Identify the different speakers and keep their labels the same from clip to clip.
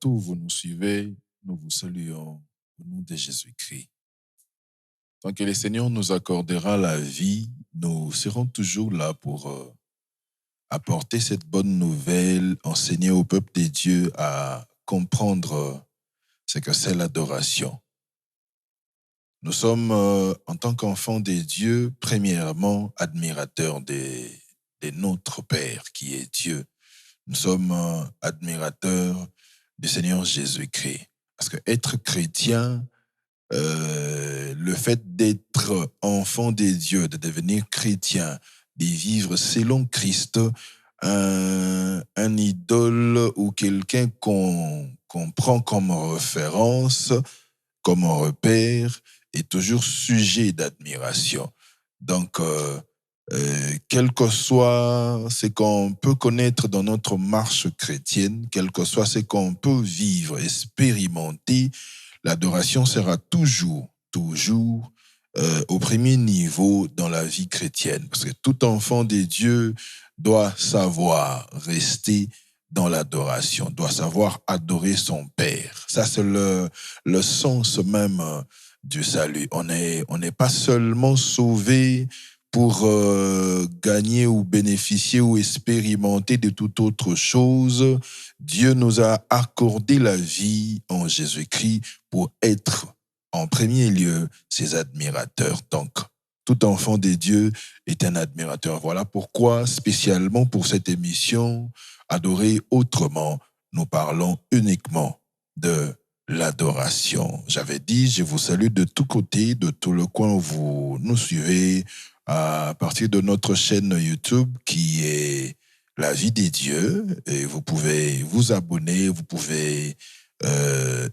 Speaker 1: partout où vous nous suivez, nous vous saluons au nom de Jésus-Christ. Tant que le Seigneur nous accordera la vie, nous serons toujours là pour apporter cette bonne nouvelle, enseigner au peuple de Dieu à comprendre ce que c'est l'adoration. Nous sommes, en tant qu'enfants de Dieu, premièrement admirateurs de notre Père qui est Dieu. Nous sommes admirateurs du Seigneur Jésus-Christ. Parce que être chrétien, le fait d'être enfant de Dieu, de devenir chrétien, de vivre selon Christ, un idole ou quelqu'un qu'on prend comme référence, comme repère, est toujours sujet d'admiration. Donc, quel que soit ce qu'on peut connaître dans notre marche chrétienne, quel que soit ce qu'on peut vivre, expérimenter, l'adoration sera toujours au premier niveau dans la vie chrétienne. Parce que tout enfant de Dieu doit savoir rester dans l'adoration, doit savoir adorer son Père. Ça, c'est le sens même du salut. On n'est pas seulement sauvé pour gagner ou bénéficier ou expérimenter de toute autre chose. Dieu nous a accordé la vie en Jésus-Christ pour être en premier lieu ses admirateurs. Donc, tout enfant de Dieu est un admirateur. Voilà pourquoi, spécialement pour cette émission, Adorer autrement, nous parlons uniquement de l'adoration. J'avais dit, je vous salue de tous côtés, de tout le coin où vous nous suivez, à partir de notre chaîne YouTube qui est La Vie des Dieux. Et vous pouvez vous abonner, vous pouvez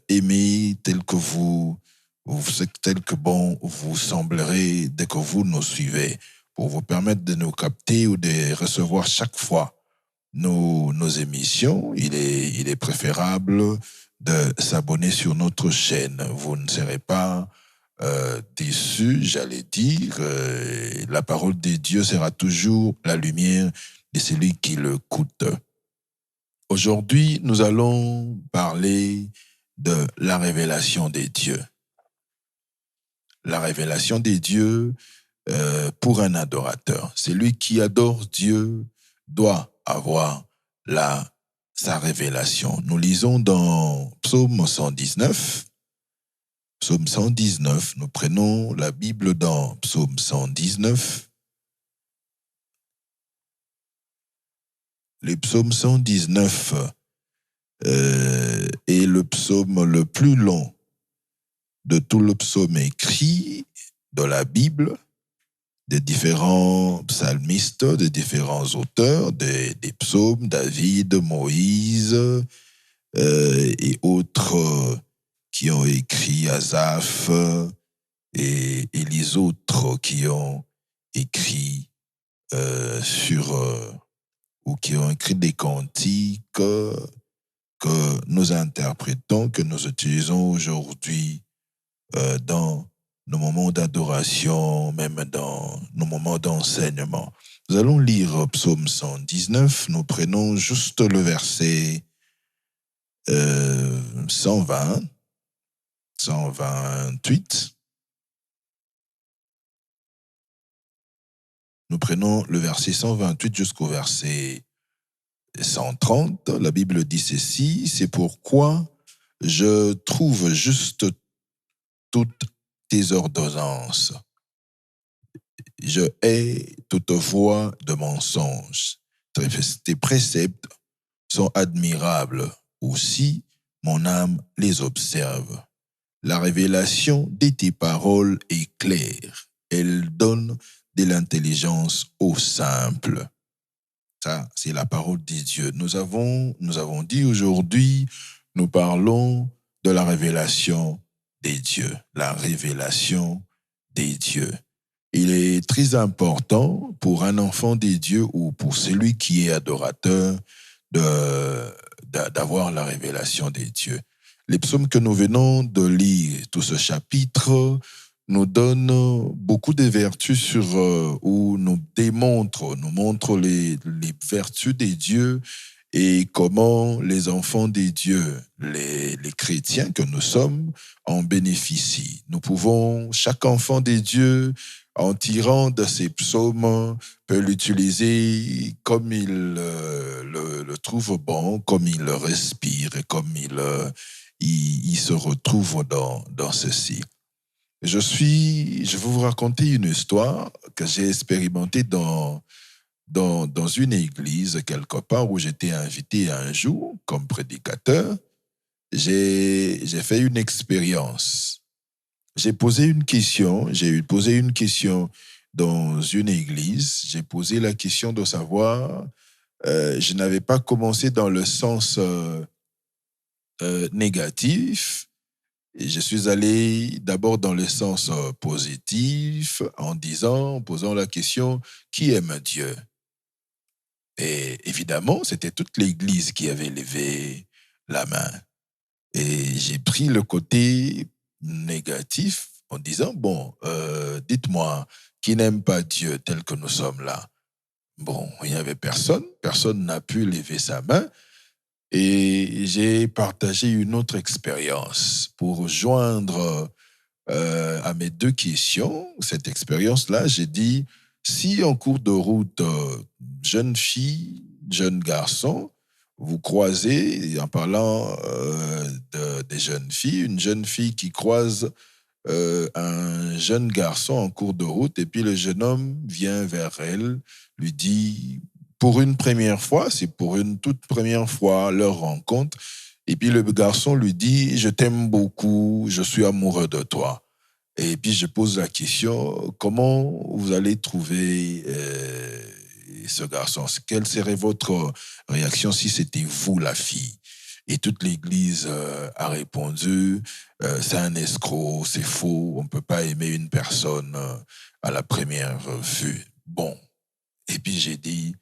Speaker 1: aimer tel que bon vous semblerez dès que vous nous suivez, pour vous permettre de nous capter ou de recevoir chaque fois nos émissions. Il est préférable de s'abonner sur notre chaîne. Vous ne serez pas déçus, j'allais dire. La parole de Dieu sera toujours la lumière de celui qui l'écoute. Aujourd'hui, nous allons parler de la révélation des dieux. La révélation des dieux pour un adorateur. Celui qui adore Dieu doit avoir sa révélation. Nous lisons dans Psaume 119. Psaume 119, nous prenons la Bible dans Psaume 119. Le Psaume 119 est le psaume le plus long de tout le psaume écrit dans la Bible, des différents psalmistes, des différents auteurs, des psaumes, David, Moïse et autres qui ont écrit, Asaph et les autres qui ont écrit ou qui ont écrit des cantiques que nous interprétons, que nous utilisons aujourd'hui dans nos moments d'adoration, même dans nos moments d'enseignement. Nous allons lire Psaume 119. Nous prenons juste le verset 120, 128. Nous prenons le verset 128 jusqu'au verset 130. La Bible dit ceci: c'est pourquoi je trouve juste toutes tes ordonnances. Je hais toute voie de mensonge. Tes préceptes sont admirables. Aussi, mon âme les observe. La révélation de tes paroles est claire. Elle donne de l'intelligence aux simples. Ça, c'est la parole de Dieu. Nous avons dit aujourd'hui, nous parlons de la révélation des dieux. La révélation des dieux. Il est très important pour un enfant des dieux ou pour celui qui est adorateur d'avoir la révélation des dieux. Les psaumes que nous venons de lire, tout ce chapitre, nous donne beaucoup de vertus où nous montrent les vertus des dieux et comment les enfants des dieux, les chrétiens que nous sommes, en bénéficient. Nous pouvons, chaque enfant des dieux, en tirant de ces psaumes, peut l'utiliser comme il le trouve bon, comme il le respire et comme il se retrouve dans ceci. Je vais vous raconter une histoire que j'ai expérimentée dans une église quelque part où j'étais invité un jour comme prédicateur. J'ai fait une expérience. J'ai posé une question dans une église. J'ai posé la question de savoir, je n'avais pas commencé dans le sens négatif. Et je suis allé d'abord dans le sens positif en posant la question, qui aime Dieu? Et évidemment, c'était toute l'église qui avait levé la main. Et j'ai pris le côté négatif en disant, bon, dites-moi, qui n'aime pas Dieu tel que nous sommes là? Bon, il n'y avait personne n'a pu lever sa main. Et j'ai partagé une autre expérience pour joindre à mes deux questions. Cette expérience-là, j'ai dit, si en cours de route, jeune fille, jeune garçon, vous croisez, en parlant des jeunes filles, une jeune fille qui croise un jeune garçon en cours de route, et puis le jeune homme vient vers elle, lui dit, pour une première fois, c'est pour une toute première fois leur rencontre, et puis le garçon lui dit, je t'aime beaucoup, je suis amoureux de toi. Et puis je pose la question, comment vous allez trouver ce garçon? Quelle serait votre réaction si c'était vous la fille? Et toute l'église a répondu, c'est un escroc, c'est faux, on ne peut pas aimer une personne à la première vue. Bon, et puis j'ai dit,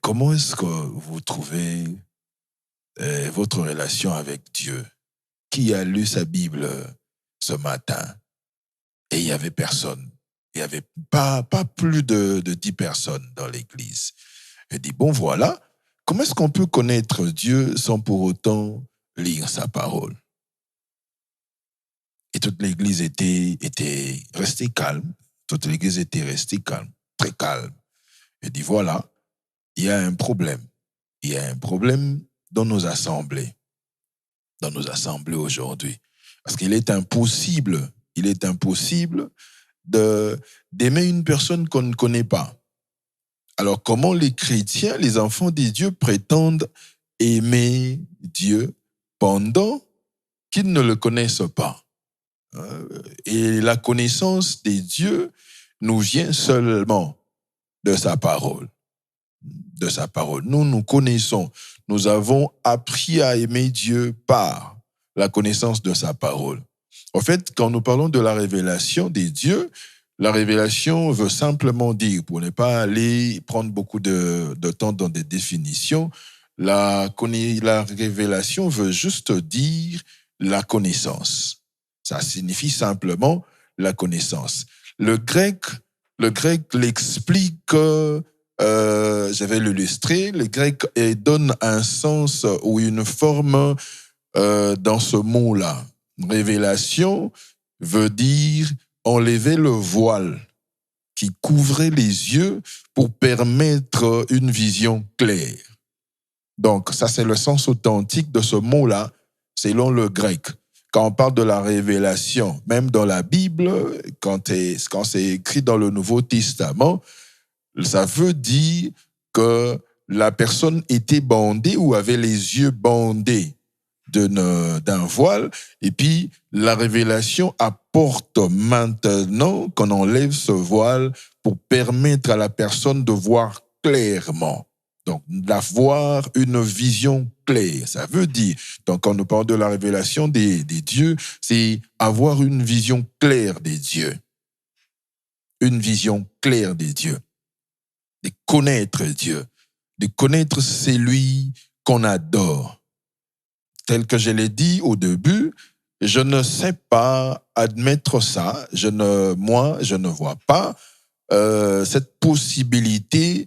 Speaker 1: comment est-ce que vous trouvez votre relation avec Dieu? Qui a lu sa Bible ce matin? Et il n'y avait personne. Il n'y avait pas plus de 10 personnes dans l'église. Je dis, bon voilà, comment est-ce qu'on peut connaître Dieu sans pour autant lire sa parole? Et toute l'église était restée calme. Toute l'église était restée calme, très calme. Je dis, voilà, il y a un problème. Il y a un problème dans nos assemblées aujourd'hui. Parce qu'il est impossible d'aimer une personne qu'on ne connaît pas. Alors, comment les chrétiens, les enfants des dieux, prétendent aimer Dieu pendant qu'ils ne le connaissent pas? Et la connaissance des dieux nous vient seulement de sa parole. De sa parole. Nous connaissons. Nous avons appris à aimer Dieu par la connaissance de sa parole. En fait, quand nous parlons de la révélation des dieux, la révélation veut simplement dire, pour ne pas aller prendre beaucoup de temps dans des définitions, la révélation veut juste dire la connaissance. Ça signifie simplement la connaissance. Le grec l'explique, je vais l'illustrer, le grec donne un sens ou une forme dans ce mot-là. Révélation veut dire enlever le voile qui couvrait les yeux pour permettre une vision claire. Donc, ça, c'est le sens authentique de ce mot-là, selon le grec. Quand on parle de la révélation, même dans la Bible, quand c'est écrit dans le Nouveau Testament, ça veut dire que la personne était bandée ou avait les yeux bandés d'un voile, et puis la révélation apporte maintenant qu'on enlève ce voile pour permettre à la personne de voir clairement. Donc, d'avoir une vision claire, ça veut dire, donc quand nous parlons de la révélation des dieux, c'est avoir une vision claire des dieux. Une vision claire des dieux. De connaître Dieu, de connaître celui qu'on adore. Tel que je l'ai dit au début, je ne sais pas admettre ça. Je ne vois pas cette possibilité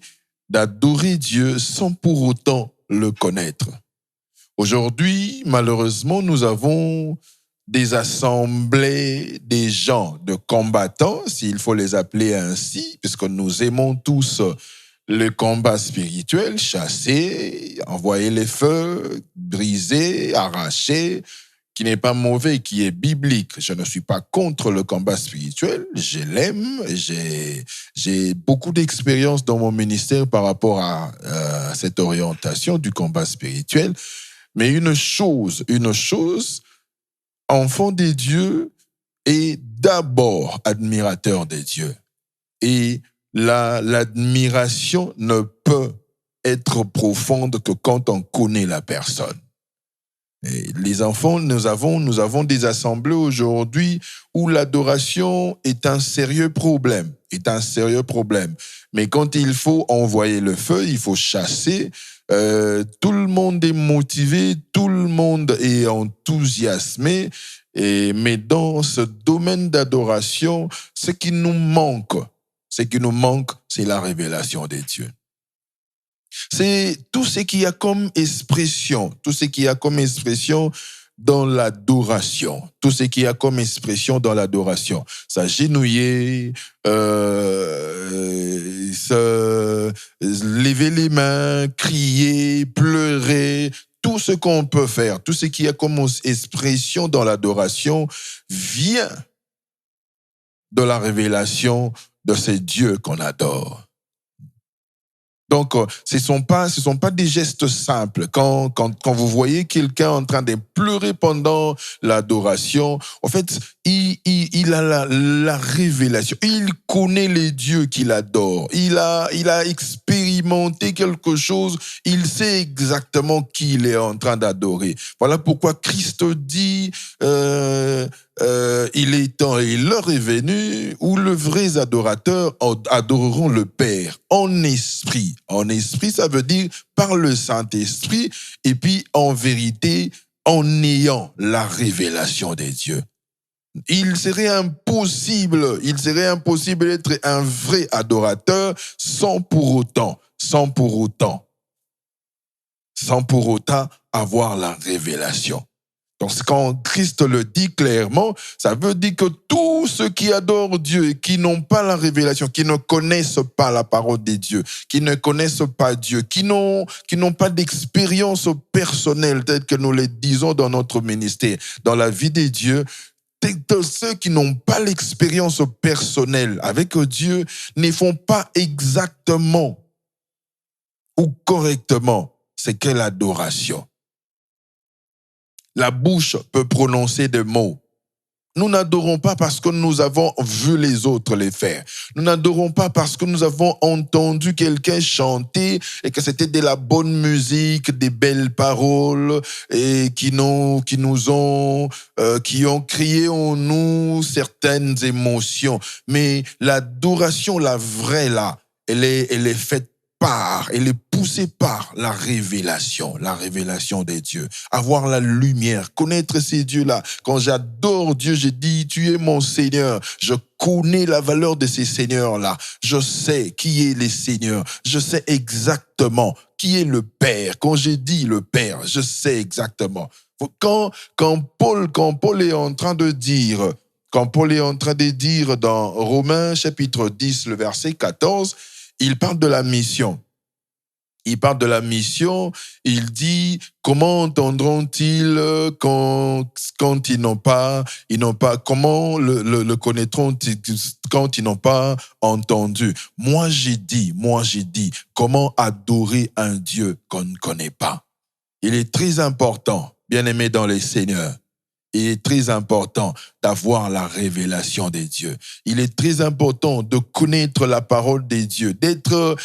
Speaker 1: d'adorer Dieu sans pour autant le connaître. Aujourd'hui, malheureusement, nous avons des assemblées, des gens, de combattants, s'il faut les appeler ainsi, puisque nous aimons tous le combat spirituel, chasser, envoyer les feux, briser, arracher, qui n'est pas mauvais, qui est biblique. Je ne suis pas contre le combat spirituel, je l'aime, j'ai beaucoup d'expérience dans mon ministère par rapport à cette orientation du combat spirituel. Mais une chose, enfant des dieux est d'abord admirateur des dieux. Et l'admiration ne peut être profonde que quand on connaît la personne. Et les enfants, nous avons des assemblées aujourd'hui où l'adoration est un sérieux problème. Mais quand il faut envoyer le feu, il faut chasser. Tout le monde est motivé, tout le monde est enthousiasmé. Mais dans ce domaine d'adoration, ce qui nous manque, c'est la révélation des dieux. C'est tout ce qu'il y a comme expression, dans l'adoration, s'agenouiller, se lever les mains, crier, pleurer, tout ce qu'on peut faire, tout ce qu'il y a comme expression dans l'adoration vient de la révélation de ces dieux qu'on adore. Donc, ce sont pas des gestes simples. Quand vous voyez quelqu'un en train de pleurer pendant l'adoration, en fait, il a la révélation. Il connaît les dieux qu'il adore. Il a expérimenté quelque chose. Il sait exactement qui il est en train d'adorer. Voilà pourquoi Christ dit, il est temps et l'heure est venue où les vrais adorateurs adoreront le Père en esprit. En esprit, ça veut dire par le Saint-Esprit, et puis en vérité, en ayant la révélation des dieux. Il serait impossible d'être un vrai adorateur sans pour autant avoir la révélation. Donc, quand Christ le dit clairement, ça veut dire que tous ceux qui adorent Dieu et qui n'ont pas la révélation, qui ne connaissent pas la parole de Dieu, qui ne connaissent pas Dieu, qui n'ont pas d'expérience personnelle telle que nous le disons dans notre ministère, dans la vie de Dieu, ceux qui n'ont pas l'expérience personnelle avec Dieu ne font pas exactement ou correctement ce qu'est l'adoration. La bouche peut prononcer des mots. Nous n'adorons pas parce que nous avons vu les autres les faire. Nous n'adorons pas parce que nous avons entendu quelqu'un chanter et que c'était de la bonne musique, des belles paroles et qui ont créé en nous certaines émotions. Mais l'adoration, la vraie là, elle est faite elle est poussée par la révélation des dieux. Avoir la lumière, connaître ces dieux-là. Quand j'adore Dieu, je dis, tu es mon Seigneur. Je connais la valeur de ces seigneurs-là. Je sais qui est les seigneurs. Je sais exactement qui est le Père. Quand je dis le Père, je sais exactement. Quand Paul est en train de dire, dans Romains chapitre 10, le verset 14, il parle de la mission. Il dit, comment entendront-ils quand ils n'ont pas, comment le connaîtront-ils quand ils n'ont pas entendu? Moi j'ai dit, comment adorer un Dieu qu'on ne connaît pas? Il est très important, bien-aimé dans les Seigneurs. Il est très important d'avoir la révélation des dieux. Il est très important de connaître la parole des dieux, d'être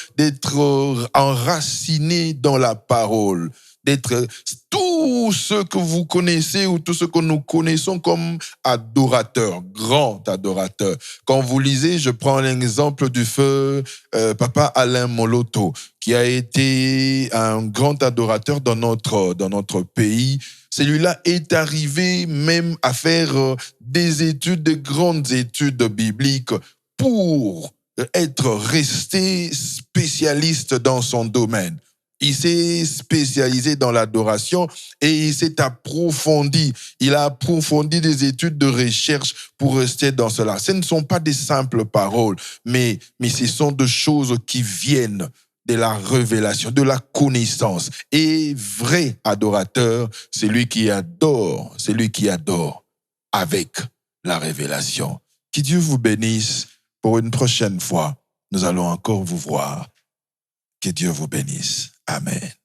Speaker 1: enraciné dans la parole, d'être tout ce que vous connaissez ou tout ce que nous connaissons comme adorateurs, grands adorateurs. Quand vous lisez, je prends l'exemple du feu Papa Alain Moloto, qui a été un grand adorateur dans notre pays. Celui-là est arrivé même à faire des grandes études bibliques pour resté spécialiste dans son domaine. Il s'est spécialisé dans l'adoration et il s'est approfondi. Il a approfondi des études de recherche pour rester dans cela. Ce ne sont pas des simples paroles, mais ce sont des choses qui viennent de la révélation, de la connaissance. Et vrai adorateur, c'est lui qui adore avec la révélation. Que Dieu vous bénisse. Pour une prochaine fois, nous allons encore vous voir. Que Dieu vous bénisse. Amen.